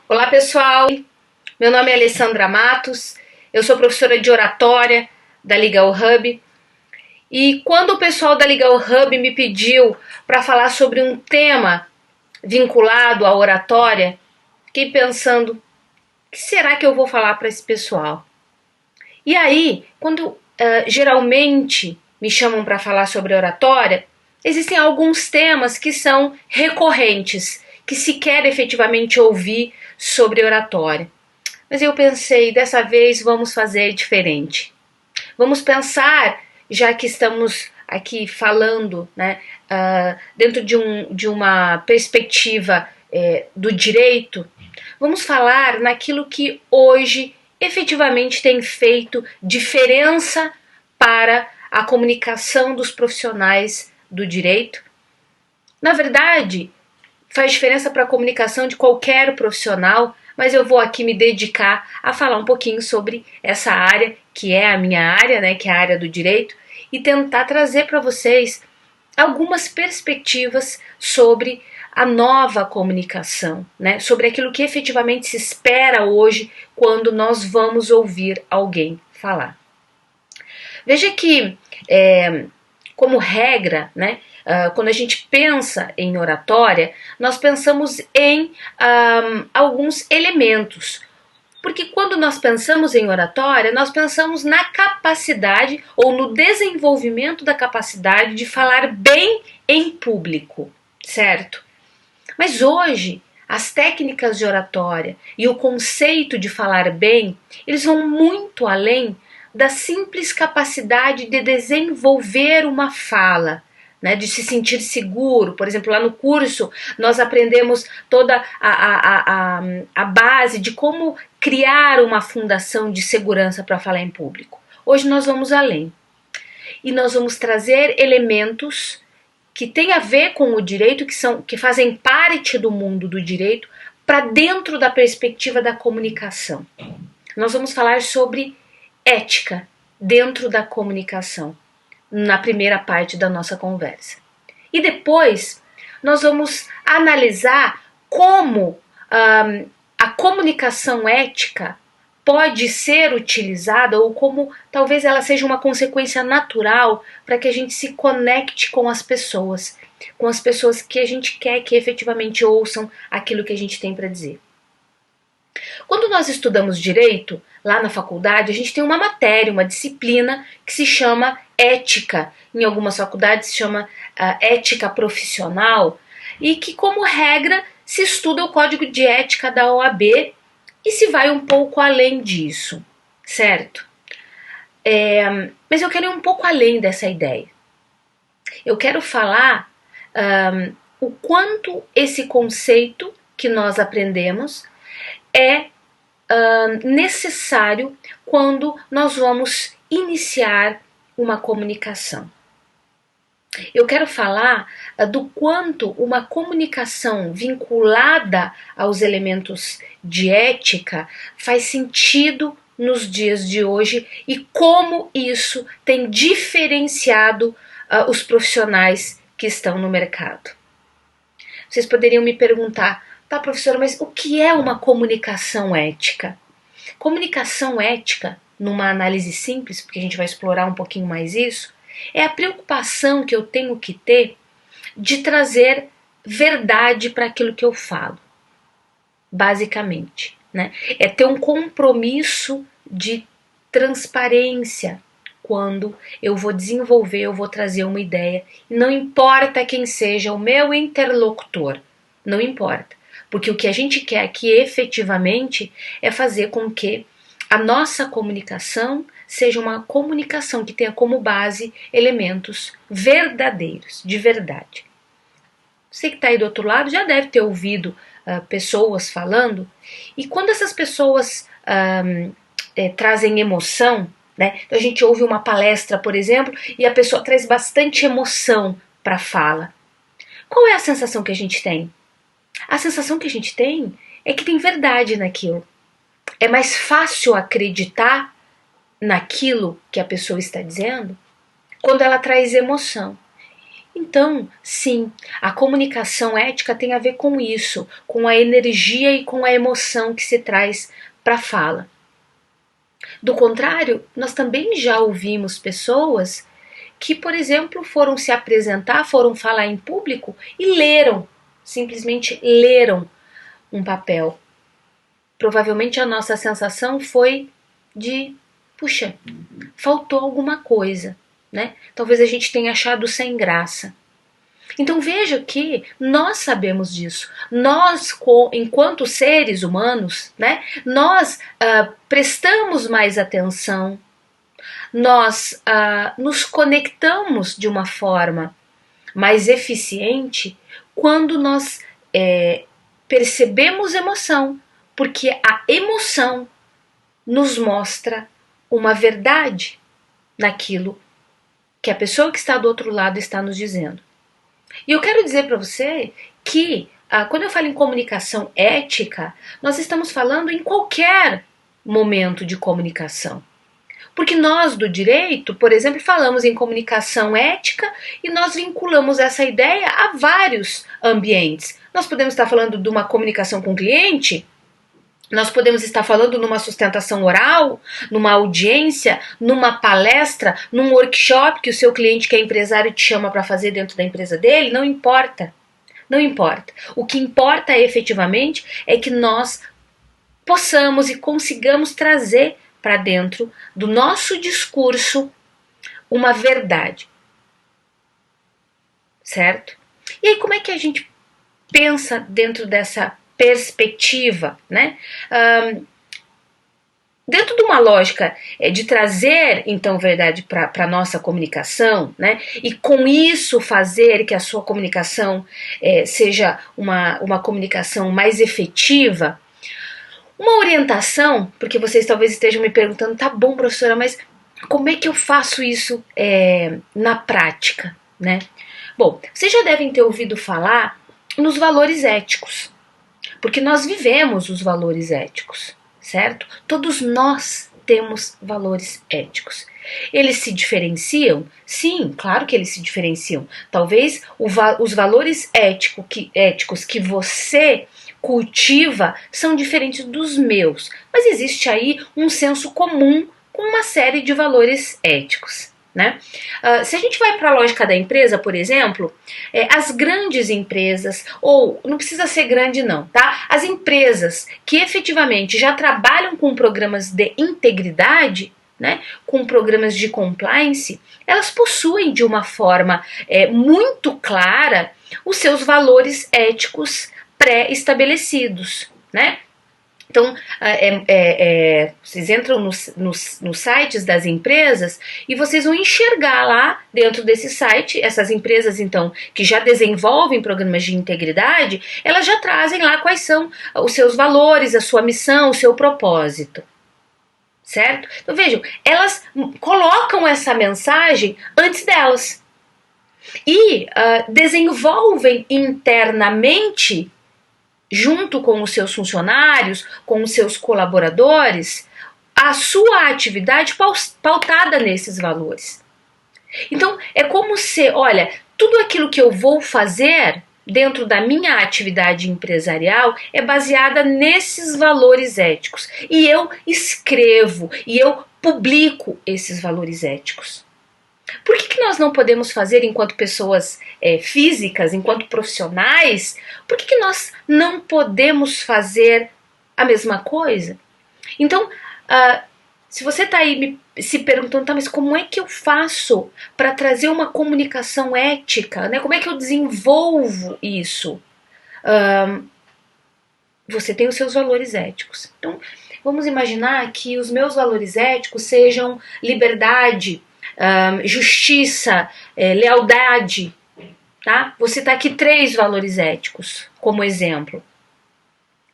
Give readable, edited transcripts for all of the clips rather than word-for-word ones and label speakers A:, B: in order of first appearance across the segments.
A: Olá pessoal, meu nome é Alessandra Matos, eu sou professora de oratória da Legal Hub e quando o pessoal da Legal Hub me pediu para falar sobre um tema vinculado à oratória, fiquei pensando, o que será que eu vou falar para esse pessoal? E aí, quando geralmente me chamam para falar sobre oratória, existem alguns temas que são recorrentes, que se quer efetivamente ouvir sobre oratória. Mas eu pensei, dessa vez vamos fazer diferente. Vamos pensar, já que estamos aqui falando, né, dentro de uma perspectiva do direito, vamos falar naquilo que hoje efetivamente tem feito diferença para a comunicação dos profissionais do direito. Na verdade, faz diferença para a comunicação de qualquer profissional, mas eu vou aqui me dedicar a falar um pouquinho sobre essa área, que é a minha área, né, que é a área do direito, e tentar trazer para vocês algumas perspectivas sobre a nova comunicação, né, sobre aquilo que efetivamente se espera hoje quando nós vamos ouvir alguém falar. Veja que, como regra, né, quando a gente pensa em oratória, nós pensamos em alguns elementos. Porque quando nós pensamos em oratória, nós pensamos na capacidade ou no desenvolvimento da capacidade de falar bem em público, certo? Mas hoje, as técnicas de oratória e o conceito de falar bem, eles vão muito além da simples capacidade de desenvolver uma fala, né, de se sentir seguro. Por exemplo, lá no curso nós aprendemos toda a base de como criar uma fundação de segurança para falar em público. Hoje nós vamos além e nós vamos trazer elementos que têm a ver com o direito, que fazem parte do mundo do direito, para dentro da perspectiva da comunicação. Nós vamos falar sobre ética dentro da comunicação, na primeira parte da nossa conversa. E depois nós vamos analisar como a comunicação ética pode ser utilizada ou como talvez ela seja uma consequência natural para que a gente se conecte com as pessoas que a gente quer que efetivamente ouçam aquilo que a gente tem para dizer. Quando nós estudamos direito, lá na faculdade, a gente tem uma matéria, uma disciplina que se chama ética. Em algumas faculdades se chama ética profissional e que, como regra, se estuda o código de ética da OAB e se vai um pouco além disso, certo? Mas eu quero ir um pouco além dessa ideia. Eu quero falar o quanto esse conceito que nós aprendemos é necessário quando nós vamos iniciar uma comunicação. Eu quero falar do quanto uma comunicação vinculada aos elementos de ética faz sentido nos dias de hoje e como isso tem diferenciado os profissionais que estão no mercado. Vocês poderiam me perguntar, tá, professora, mas o que é uma comunicação ética? Comunicação ética, numa análise simples, porque a gente vai explorar um pouquinho mais isso, é a preocupação que eu tenho que ter de trazer verdade para aquilo que eu falo, basicamente, né? É ter um compromisso de transparência quando eu vou desenvolver, eu vou trazer uma ideia, e não importa quem seja o meu interlocutor, não importa, porque o que a gente quer aqui efetivamente é fazer com que a nossa comunicação seja uma comunicação que tenha como base elementos verdadeiros, de verdade. Você que está aí do outro lado já deve ter ouvido pessoas falando, e quando essas pessoas trazem emoção, né? Então a gente ouve uma palestra, por exemplo, e a pessoa traz bastante emoção para a fala. Qual é a sensação que a gente tem? A sensação que a gente tem é que tem verdade naquilo. É mais fácil acreditar naquilo que a pessoa está dizendo quando ela traz emoção. Então, sim, a comunicação ética tem a ver com isso, com a energia e com a emoção que se traz para a fala. Do contrário, nós também já ouvimos pessoas que, por exemplo, foram se apresentar, foram falar em público e leram, simplesmente leram um papel. Provavelmente a nossa sensação foi de, puxa, faltou alguma coisa, né? Talvez a gente tenha achado sem graça. Então veja que nós sabemos disso. Nós, enquanto seres humanos, né, nós prestamos mais atenção, nós nos conectamos de uma forma mais eficiente quando nós percebemos emoção, porque a emoção nos mostra uma verdade naquilo que a pessoa que está do outro lado está nos dizendo. E eu quero dizer para você que quando eu falo em comunicação ética, nós estamos falando em qualquer momento de comunicação. Porque nós do direito, por exemplo, falamos em comunicação ética e nós vinculamos essa ideia a vários ambientes. Nós podemos estar falando de uma comunicação com o cliente, nós podemos estar falando numa sustentação oral, numa audiência, numa palestra, num workshop que o seu cliente que é empresário te chama para fazer dentro da empresa dele, não importa. Não importa. O que importa efetivamente é que nós possamos e consigamos trazer para dentro do nosso discurso uma verdade. Certo? E aí como é que a gente pensa dentro dessa perspectiva, né? Dentro de uma lógica de trazer, então, verdade para a nossa comunicação, né? E com isso fazer que a sua comunicação seja uma comunicação mais efetiva, uma orientação, porque vocês talvez estejam me perguntando, tá bom, professora, mas como é que eu faço isso na prática, né? Bom, vocês já devem ter ouvido falar nos valores éticos, porque nós vivemos os valores éticos, certo? Todos nós temos valores éticos. Eles se diferenciam? Sim, claro que eles se diferenciam. Talvez os valores éticos que você cultiva são diferentes dos meus, mas existe aí um senso comum com uma série de valores éticos. Né? Se a gente vai para a lógica da empresa, por exemplo, as grandes empresas, ou não precisa ser grande não, tá? As empresas que efetivamente já trabalham com programas de integridade, né, com programas de compliance, elas possuem de uma forma muito clara os seus valores éticos pré-estabelecidos, né? Então, vocês entram nos sites das empresas e vocês vão enxergar lá dentro desse site, essas empresas, então, que já desenvolvem programas de integridade, elas já trazem lá quais são os seus valores, a sua missão, o seu propósito. Certo? Então, vejam, elas colocam essa mensagem antes delas e desenvolvem internamente, junto com os seus funcionários, com os seus colaboradores, a sua atividade pautada nesses valores. Então, é como se, olha, tudo aquilo que eu vou fazer dentro da minha atividade empresarial é baseada nesses valores éticos. E eu escrevo, e eu publico esses valores éticos. Por que nós não podemos fazer enquanto pessoas físicas, enquanto profissionais? Por que nós não podemos fazer a mesma coisa? Então, se você está aí se perguntando, tá, mas como é que eu faço para trazer uma comunicação ética? Né? Como é que eu desenvolvo isso? Você tem os seus valores éticos. Então, vamos imaginar que os meus valores éticos sejam liberdade, justiça, lealdade, tá? Vou citar aqui 3 valores éticos como exemplo.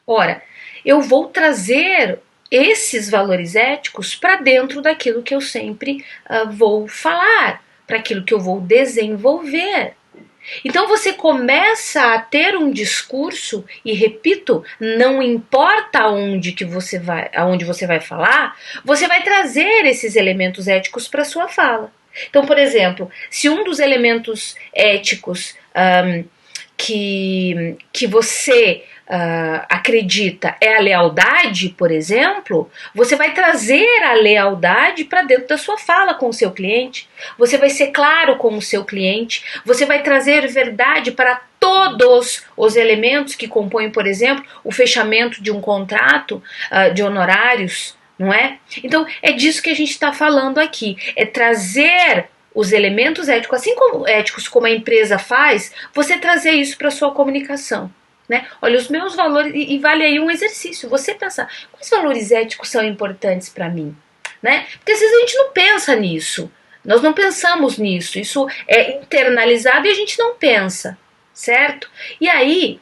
A: Ora, eu vou trazer esses valores éticos para dentro daquilo que eu sempre vou falar, para aquilo que eu vou desenvolver. Então você começa a ter um discurso, e repito, não importa aonde você vai falar, você vai trazer esses elementos éticos para a sua fala. Então, por exemplo, se um dos elementos éticos que você acredita é a lealdade, por exemplo, você vai trazer a lealdade para dentro da sua fala com o seu cliente, você vai ser claro com o seu cliente, você vai trazer verdade para todos os elementos que compõem, por exemplo, o fechamento de um contrato de honorários, não é? Então, é disso que a gente está falando aqui, é trazer os elementos éticos, assim como éticos como a empresa faz, você trazer isso para a sua comunicação. Né? Olha, os meus valores, e vale aí um exercício, você pensar, quais valores éticos são importantes para mim? Né? Porque às vezes a gente não pensa nisso, nós não pensamos nisso, isso é internalizado e a gente não pensa, certo? E aí,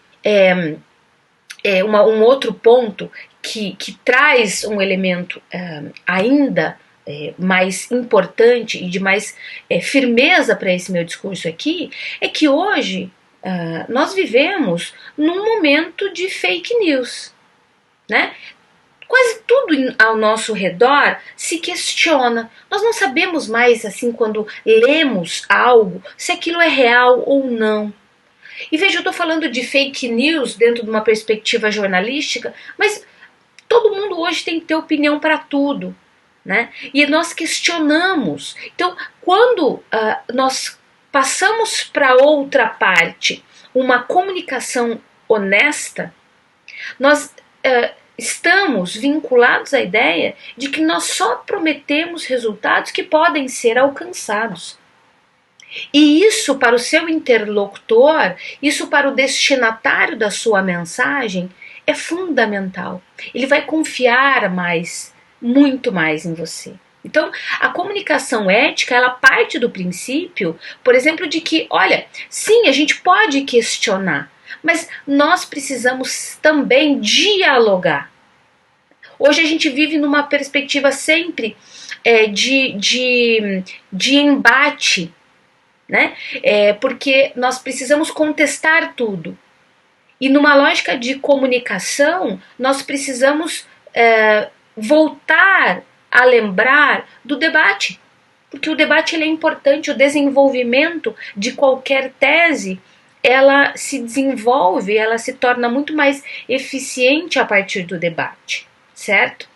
A: um outro ponto que traz um elemento ainda mais importante e de mais firmeza para esse meu discurso aqui, é que hoje nós vivemos num momento de fake news, né? Quase tudo ao nosso redor se questiona. Nós não sabemos mais, assim, quando lemos algo, se aquilo é real ou não. E veja, eu estou falando de fake news dentro de uma perspectiva jornalística, mas todo mundo hoje tem que ter opinião para tudo, né? E nós questionamos. Então, quando nós passamos para outra parte uma comunicação honesta, nós estamos vinculados à ideia de que nós só prometemos resultados que podem ser alcançados. E isso para o seu interlocutor, isso para o destinatário da sua mensagem é fundamental. Ele vai confiar mais, muito mais em você. Então, a comunicação ética, ela parte do princípio, por exemplo, de que, olha, sim, a gente pode questionar, mas nós precisamos também dialogar. Hoje a gente vive numa perspectiva sempre de embate, né? Porque nós precisamos contestar tudo. E numa lógica de comunicação, nós precisamos voltar a lembrar do debate, porque o debate ele é importante, o desenvolvimento de qualquer tese, ela se desenvolve, ela se torna muito mais eficiente a partir do debate, certo?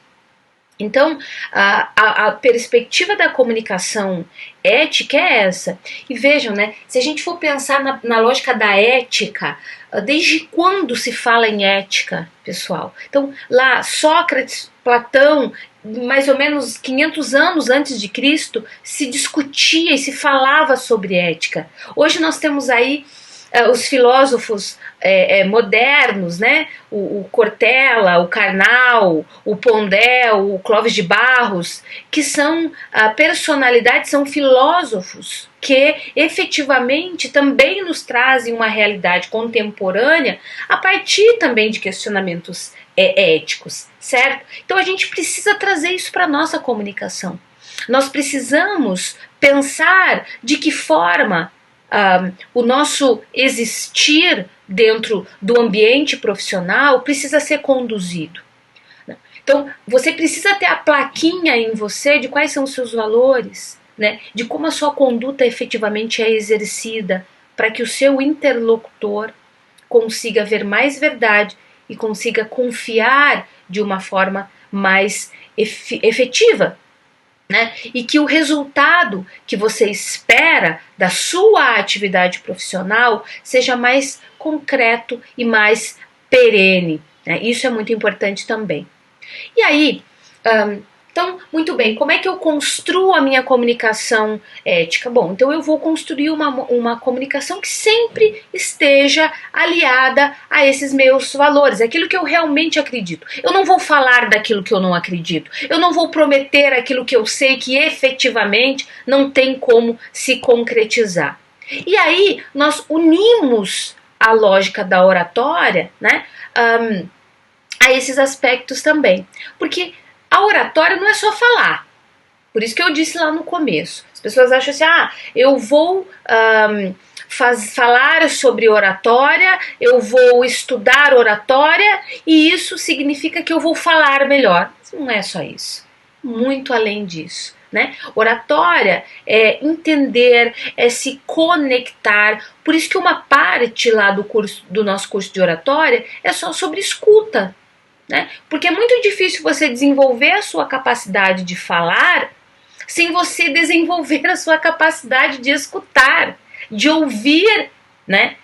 A: Então, a perspectiva da comunicação ética é essa. E vejam, né, se a gente for pensar na lógica da ética, desde quando se fala em ética, pessoal? Então, lá, Sócrates, Platão, mais ou menos 500 anos antes de Cristo, se discutia e se falava sobre ética. Hoje nós temos aí os filósofos modernos, né? O Cortella, o Karnal, o Pondel, o Clóvis de Barros, que são personalidades, são filósofos que efetivamente também nos trazem uma realidade contemporânea a partir também de questionamentos éticos, certo? Então a gente precisa trazer isso para a nossa comunicação. Nós precisamos pensar de que forma o nosso existir dentro do ambiente profissional precisa ser conduzido. Então, você precisa ter a plaquinha em você de quais são os seus valores, né? De como a sua conduta efetivamente é exercida, para que o seu interlocutor consiga ver mais verdade e consiga confiar de uma forma mais efetiva. Né? E que o resultado que você espera da sua atividade profissional seja mais concreto e mais perene. Né? Isso é muito importante também. E aí, então, muito bem, como é que eu construo a minha comunicação ética? Bom, então eu vou construir uma comunicação que sempre esteja aliada a esses meus valores, aquilo que eu realmente acredito. Eu não vou falar daquilo que eu não acredito, eu não vou prometer aquilo que eu sei que efetivamente não tem como se concretizar. E aí nós unimos a lógica da oratória, né, a esses aspectos também, porque a oratória não é só falar. Por isso que eu disse lá no começo. As pessoas acham assim, eu vou falar sobre oratória, eu vou estudar oratória e isso significa que eu vou falar melhor. Não é só isso. muito além disso, né? Oratória é entender, é se conectar. Por isso que uma parte lá do nosso curso de oratória é só sobre escuta, né? Porque é muito difícil você desenvolver a sua capacidade de falar sem você desenvolver a sua capacidade de escutar, de ouvir, né,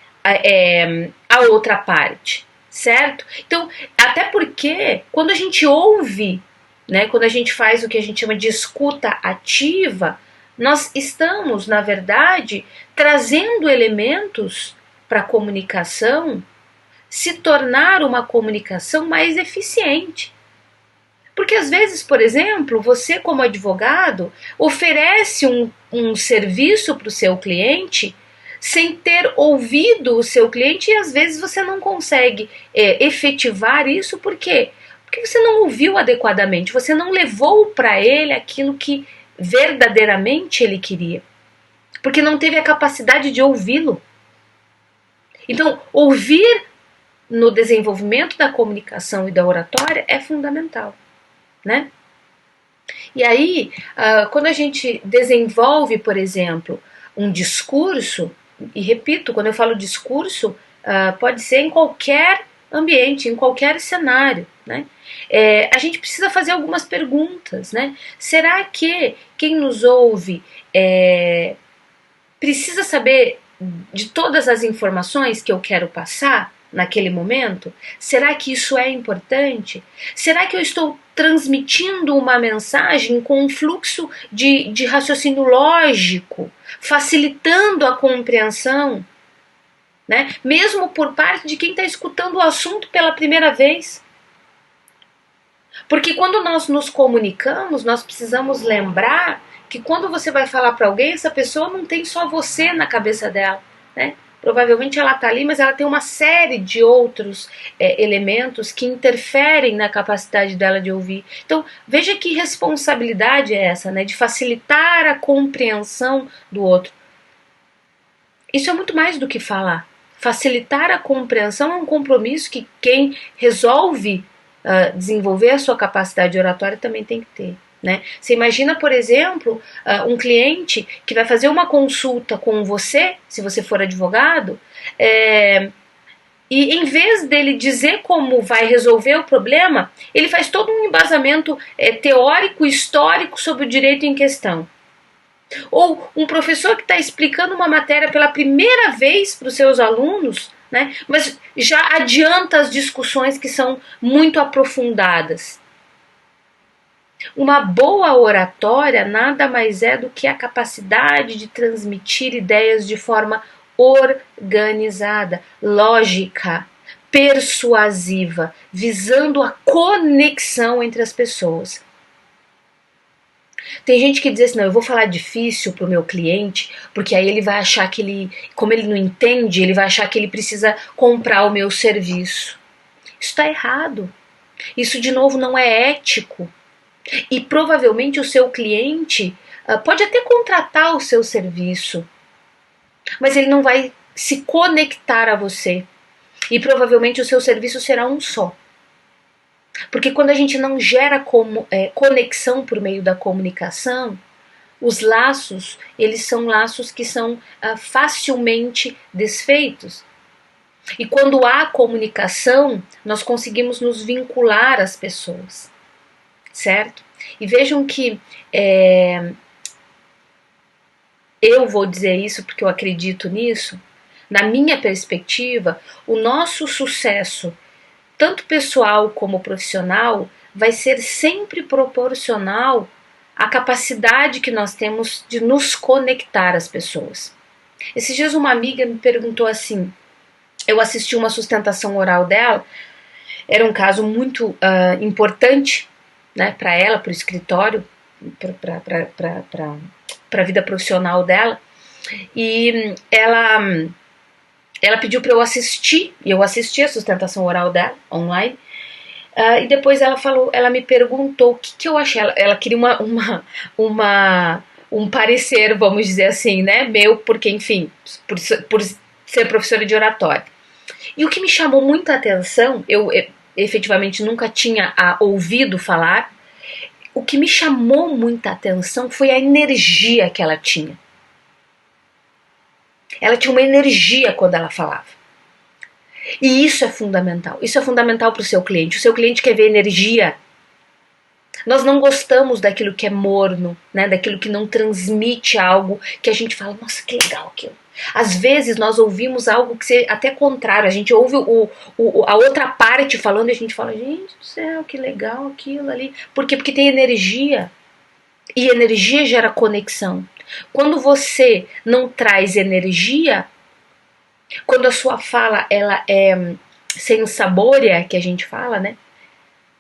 A: a outra parte, certo? Então, até porque quando a gente ouve, né, quando a gente faz o que a gente chama de escuta ativa, nós estamos, na verdade, trazendo elementos para a comunicação se tornar uma comunicação mais eficiente. Porque às vezes, por exemplo, você como advogado oferece um serviço para o seu cliente sem ter ouvido o seu cliente e às vezes você não consegue efetivar isso. Por quê? Porque você não ouviu adequadamente, você não levou para ele aquilo que verdadeiramente ele queria. Porque não teve a capacidade de ouvi-lo. Então, ouvir no desenvolvimento da comunicação e da oratória é fundamental, né? E aí, quando a gente desenvolve, por exemplo, um discurso, e repito, quando eu falo discurso, pode ser em qualquer ambiente, em qualquer cenário, né? A gente precisa fazer algumas perguntas, né? Será que quem nos ouve precisa saber de todas as informações que eu quero passar naquele momento? Será que isso é importante? Será que eu estou transmitindo uma mensagem com um fluxo de raciocínio lógico, facilitando a compreensão, né? Mesmo por parte de quem está escutando o assunto pela primeira vez? Porque quando nós nos comunicamos, nós precisamos lembrar que quando você vai falar para alguém, essa pessoa não tem só você na cabeça dela, né? Provavelmente ela está ali, mas ela tem uma série de outros elementos que interferem na capacidade dela de ouvir. Então, veja que responsabilidade é essa, né? De facilitar a compreensão do outro. Isso é muito mais do que falar. Facilitar a compreensão é um compromisso que quem resolve desenvolver a sua capacidade oratória também tem que ter. Né? Você imagina, por exemplo, um cliente que vai fazer uma consulta com você, se você for advogado, e em vez dele dizer como vai resolver o problema, ele faz todo um embasamento teórico, histórico sobre o direito em questão. Ou um professor que está explicando uma matéria pela primeira vez para os seus alunos, né, mas já adianta as discussões que são muito aprofundadas. Uma boa oratória nada mais é do que a capacidade de transmitir ideias de forma organizada, lógica, persuasiva, visando a conexão entre as pessoas. Tem gente que diz assim, não, eu vou falar difícil para o meu cliente, porque aí ele vai achar que ele, como ele não entende, ele vai achar que ele precisa comprar o meu serviço. Isso está errado. Isso, de novo, não é ético. E provavelmente o seu cliente pode até contratar o seu serviço, mas ele não vai se conectar a você. E provavelmente o seu serviço será um só. Porque quando a gente não gera conexão por meio da comunicação, os laços, eles são laços que são facilmente desfeitos. E quando há comunicação, nós conseguimos nos vincular às pessoas. Certo? E vejam que eu vou dizer isso porque eu acredito nisso. Na minha perspectiva, o nosso sucesso, tanto pessoal como profissional, vai ser sempre proporcional à capacidade que nós temos de nos conectar às pessoas. Esses dias uma amiga me perguntou assim, eu assisti uma sustentação oral dela, era um caso muito importante, né, para ela, para o escritório, para a vida profissional dela, e ela pediu para eu assistir, e eu assisti a sustentação oral dela, online, e depois ela me perguntou o que eu achei, ela queria um parecer, vamos dizer assim, né, meu, porque enfim, por ser professora de oratória. E o que me chamou muita atenção, eu efetivamente nunca tinha ouvido falar, o que me chamou muita atenção foi a energia que ela tinha. Ela tinha uma energia quando ela falava. E isso é fundamental. Isso é fundamental para o seu cliente. O seu cliente quer ver energia. Nós não gostamos daquilo que é morno, né? Daquilo que não transmite algo que a gente fala, nossa, que legal aquilo. Às vezes nós ouvimos algo que é até contrário. A gente ouve a outra parte falando e a gente fala, gente do céu, que legal aquilo ali. Por quê? Porque tem energia. E energia gera conexão. Quando você não traz energia, quando a sua fala ela é sem sabória, que a gente fala, né?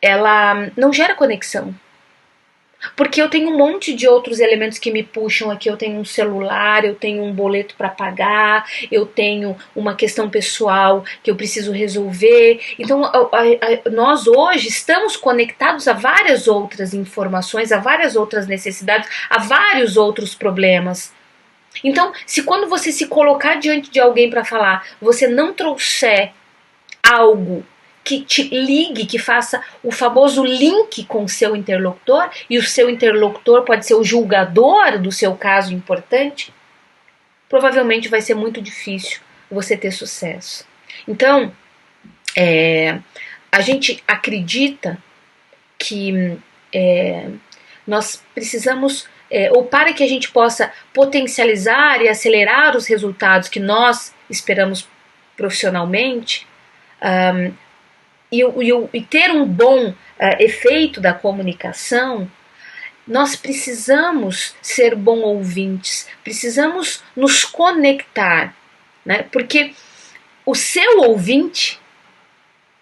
A: Ela não gera conexão. Porque eu tenho um monte de outros elementos que me puxam aqui. Eu tenho um celular, eu tenho um boleto para pagar, eu tenho uma questão pessoal que eu preciso resolver. Então, nós hoje estamos conectados a várias outras informações, a várias outras necessidades, a vários outros problemas. Então, se quando você se colocar diante de alguém para falar, você não trouxer algo que te ligue, que faça o famoso link com o seu interlocutor, e o seu interlocutor pode ser o julgador do seu caso importante, provavelmente vai ser muito difícil você ter sucesso. Então, a gente acredita que nós precisamos, ou para que a gente possa potencializar e acelerar os resultados que nós esperamos profissionalmente, e ter um bom efeito da comunicação, nós precisamos ser bons ouvintes, precisamos nos conectar, né? Porque o seu ouvinte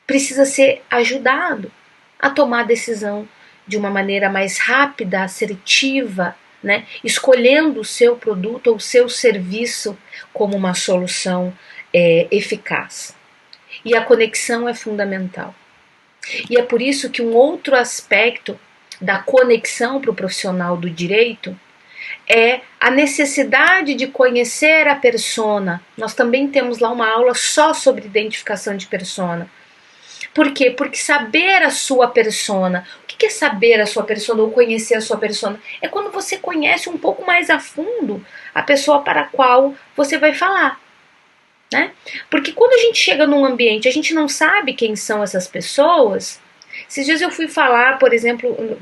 A: precisa ser ajudado a tomar a decisão de uma maneira mais rápida, assertiva, né? Escolhendo o seu produto ou o seu serviço como uma solução eficaz. E a conexão é fundamental. E é por isso que um outro aspecto da conexão para o profissional do direito é a necessidade de conhecer a persona. Nós também temos lá uma aula só sobre identificação de persona. Por quê? Porque saber a sua persona. O que é saber a sua persona ou conhecer a sua persona? É quando você conhece um pouco mais a fundo a pessoa para a qual você vai falar. Né? Porque quando a gente chega num ambiente, a gente não sabe quem são essas pessoas. Esses dias eu fui falar, por exemplo,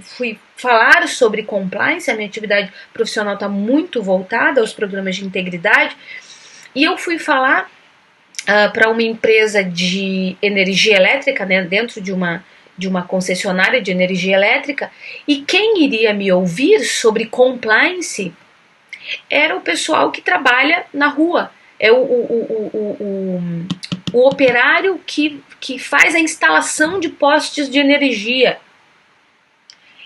A: sobre compliance, a minha atividade profissional está muito voltada aos programas de integridade, e eu fui falar para uma empresa de energia elétrica, né, dentro de uma concessionária de energia elétrica, e quem iria me ouvir sobre compliance era o pessoal que trabalha na rua. É o operário que faz a instalação de postes de energia.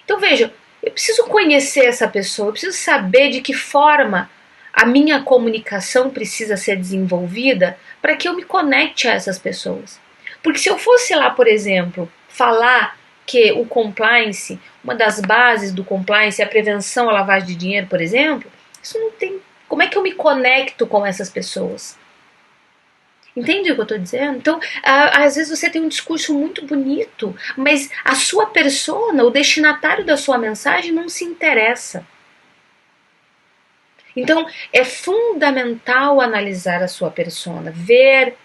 A: Então veja, eu preciso conhecer essa pessoa, eu preciso saber de que forma a minha comunicação precisa ser desenvolvida para que eu me conecte a essas pessoas. Porque se eu fosse lá, por exemplo, falar que o compliance, uma das bases do compliance é a prevenção à lavagem de dinheiro, por exemplo, isso não tem. Como é que eu me conecto com essas pessoas? Entende o que eu estou dizendo? Então, às vezes você tem um discurso muito bonito, mas a sua persona, o destinatário da sua mensagem não se interessa. Então, é fundamental analisar a sua persona, ver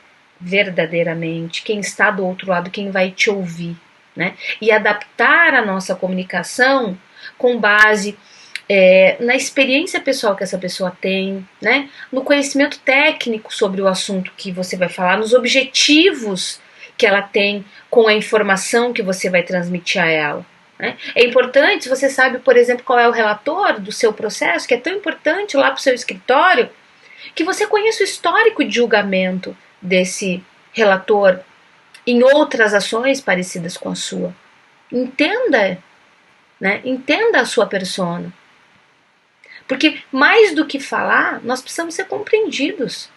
A: verdadeiramente quem está do outro lado, quem vai te ouvir, né? E adaptar a nossa comunicação com base na experiência pessoal que essa pessoa tem, né? No conhecimento técnico sobre o assunto que você vai falar, nos objetivos que ela tem com a informação que você vai transmitir a ela. Né? É importante, se você sabe, por exemplo, qual é o relator do seu processo, que é tão importante lá para o seu escritório, que você conheça o histórico de julgamento desse relator em outras ações parecidas com a sua. Entenda, né? Entenda a sua persona. Porque mais do que falar, nós precisamos ser compreendidos.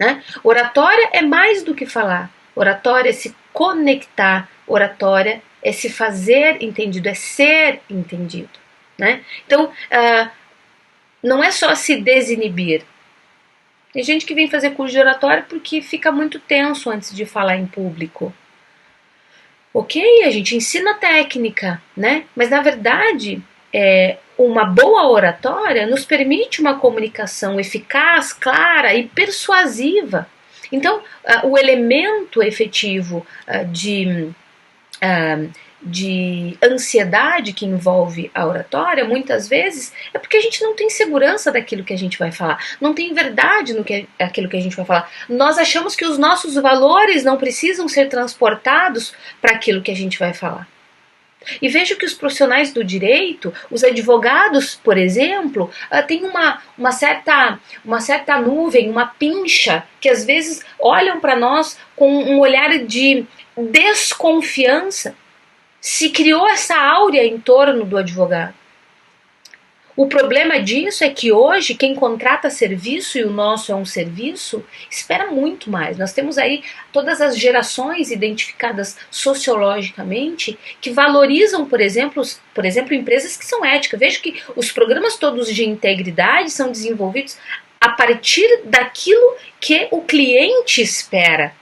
A: Né? Oratória é mais do que falar. Oratória é se conectar. Oratória é se fazer entendido, é ser entendido. Né? Então, não é só se desinibir. Tem gente que vem fazer curso de oratória porque fica muito tenso antes de falar em público. Ok, a gente ensina técnica, né? Mas na verdade, uma boa oratória nos permite uma comunicação eficaz, clara e persuasiva. Então, o elemento efetivo de ansiedade que envolve a oratória, muitas vezes, é porque a gente não tem segurança daquilo que a gente vai falar, não tem verdade no que aquilo que a gente vai falar. Nós achamos que os nossos valores não precisam ser transportados para aquilo que a gente vai falar. E vejo que os profissionais do direito, os advogados, por exemplo, têm uma certa nuvem, uma pincha, que às vezes olham para nós com um olhar de desconfiança. Se criou essa áurea em torno do advogado. O problema disso é que hoje quem contrata serviço, e o nosso é um serviço, espera muito mais. Nós temos aí todas as gerações identificadas sociologicamente que valorizam, por exemplo, empresas que são éticas. Vejo que os programas todos de integridade são desenvolvidos a partir daquilo que o cliente espera,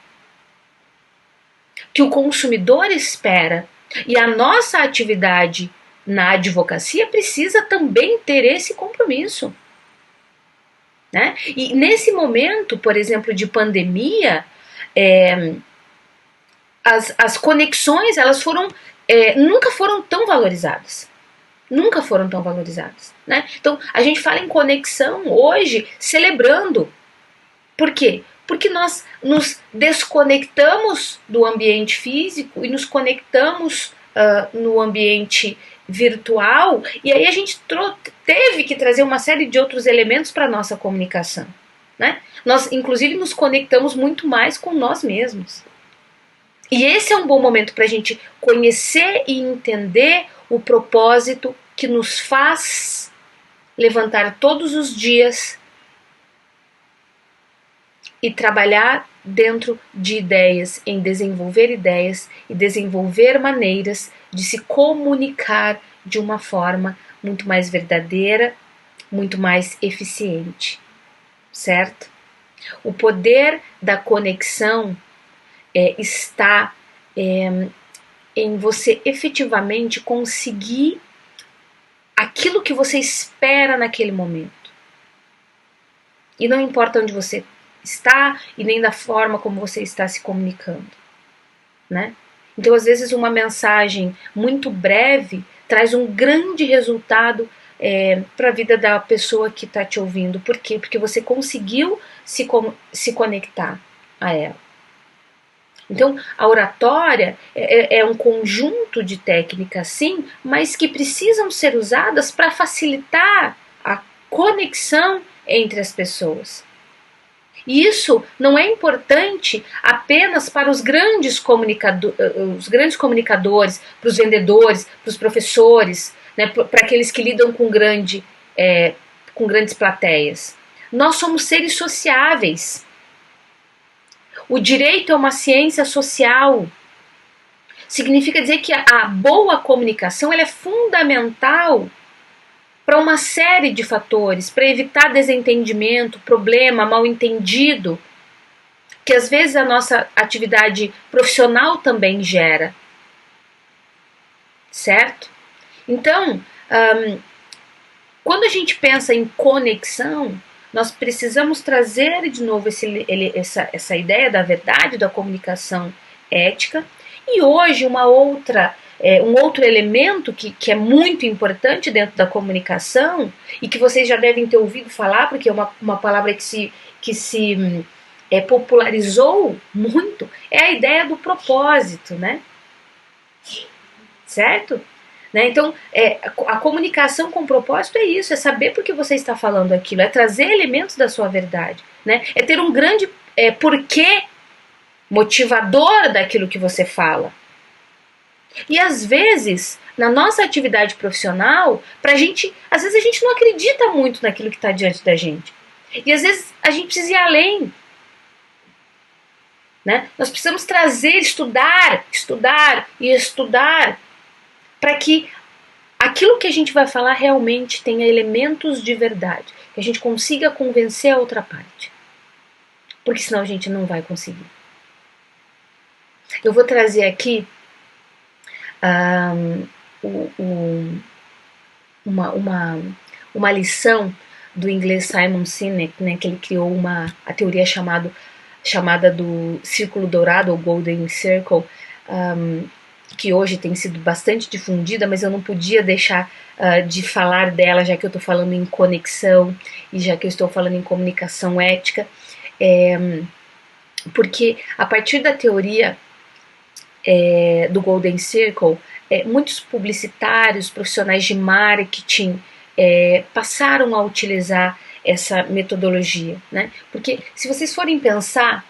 A: que o consumidor espera. E a nossa atividade na advocacia precisa também ter esse compromisso. Né? E nesse momento, por exemplo, de pandemia, as conexões elas nunca foram tão valorizadas. Nunca foram tão valorizadas. Né? Então, a gente fala em conexão hoje, celebrando. Por quê? Porque nós nos desconectamos do ambiente físico e nos conectamos no ambiente virtual, e aí a gente teve que trazer uma série de outros elementos para a nossa comunicação. Né? Nós, inclusive, nos conectamos muito mais com nós mesmos. E esse é um bom momento para a gente conhecer e entender o propósito que nos faz levantar todos os dias e trabalhar dentro de ideias, em desenvolver ideias e desenvolver maneiras de se comunicar de uma forma muito mais verdadeira, muito mais eficiente, certo? O poder da conexão está em você efetivamente conseguir aquilo que você espera naquele momento. E não importa onde você está e nem da forma como você está se comunicando, né? Então, às vezes, uma mensagem muito breve traz um grande resultado para a vida da pessoa que está te ouvindo. Por quê? Porque você conseguiu se conectar a ela. Então, a oratória é um conjunto de técnicas, sim, mas que precisam ser usadas para facilitar a conexão entre as pessoas. E isso não é importante apenas para os grandes comunicadores, para os vendedores, para os professores, né, para aqueles que lidam com grandes plateias. Nós somos seres sociáveis. O direito é uma ciência social. Significa dizer que a boa comunicação ela é fundamental para uma série de fatores, para evitar desentendimento, problema, mal-entendido, que às vezes a nossa atividade profissional também gera. Certo? Então, quando a gente pensa em conexão, nós precisamos trazer de novo essa ideia da verdade, da comunicação ética, e hoje um outro elemento que é muito importante dentro da comunicação e que vocês já devem ter ouvido falar, porque é uma palavra que se popularizou muito, é a ideia do propósito, né? Certo? Né? Então, a comunicação com propósito é isso, é saber por que você está falando aquilo, é trazer elementos da sua verdade, né? É ter um grande porquê motivador daquilo que você fala. E às vezes, na nossa atividade profissional, às vezes a gente não acredita muito naquilo que está diante da gente. E às vezes a gente precisa ir além. Né? Nós precisamos estudar para que aquilo que a gente vai falar realmente tenha elementos de verdade, que a gente consiga convencer a outra parte. Porque senão a gente não vai conseguir. Eu vou trazer aqui uma lição do inglês Simon Sinek, né, que ele criou a teoria chamada do Círculo Dourado, ou Golden Circle, que hoje tem sido bastante difundida, mas eu não podia deixar de falar dela, já que eu estou falando em conexão e já que eu estou falando em comunicação ética, porque a partir da teoria do Golden Circle, muitos publicitários, profissionais de marketing passaram a utilizar essa metodologia, né? Porque se vocês forem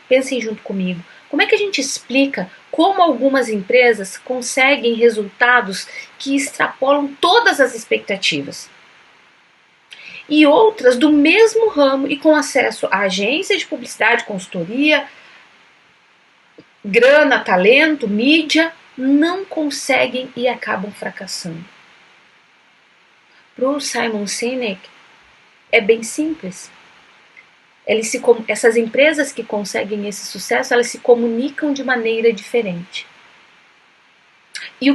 A: pensem junto comigo, como é que a gente explica como algumas empresas conseguem resultados que extrapolam todas as expectativas? E outras do mesmo ramo e com acesso a agência de publicidade, consultoria, grana, talento, mídia, não conseguem e acabam fracassando. Para o Simon Sinek é bem simples. Essas empresas que conseguem esse sucesso, elas se comunicam de maneira diferente. E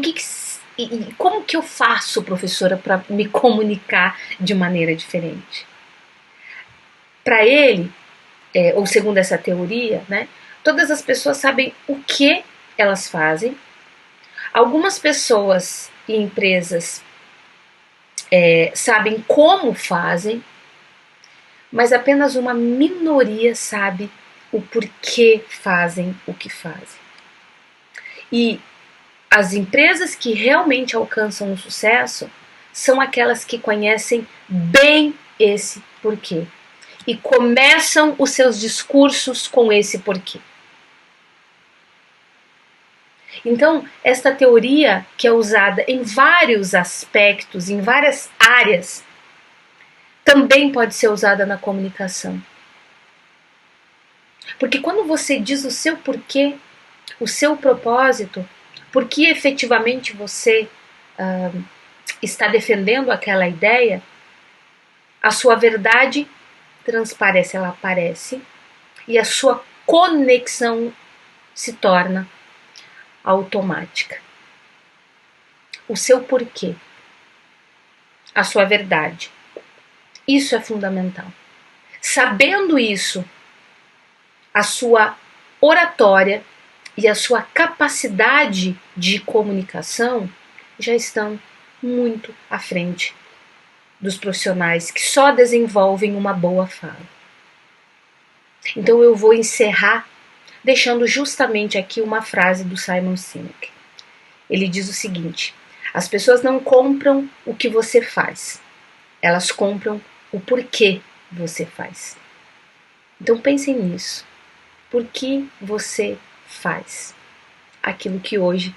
A: como que eu faço, professora, para me comunicar de maneira diferente? Para ele, ou segundo essa teoria, né, todas as pessoas sabem o que elas fazem. Algumas pessoas e empresas sabem como fazem, mas apenas uma minoria sabe o porquê fazem o que fazem. E as empresas que realmente alcançam o sucesso são aquelas que conhecem bem esse porquê e começam os seus discursos com esse porquê. Então, esta teoria, que é usada em vários aspectos, em várias áreas, também pode ser usada na comunicação. Porque quando você diz o seu porquê, o seu propósito, por que efetivamente você está defendendo aquela ideia, a sua verdade transparece, ela aparece, e a sua conexão se torna automática. O seu porquê, a sua verdade, isso é fundamental. Sabendo isso, a sua oratória e a sua capacidade de comunicação já estão muito à frente dos profissionais que só desenvolvem uma boa fala. Então eu vou encerrar deixando justamente aqui uma frase do Simon Sinek. Ele diz o seguinte: as pessoas não compram o que você faz, elas compram o porquê você faz. Então pensem nisso. Por que você faz aquilo que hoje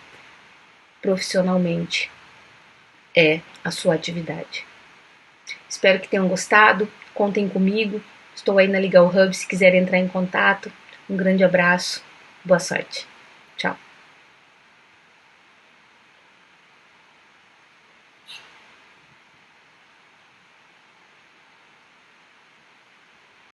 A: profissionalmente é a sua atividade? Espero que tenham gostado, contem comigo, estou aí na Legal Hub se quiserem entrar em contato. Um grande abraço, boa sorte.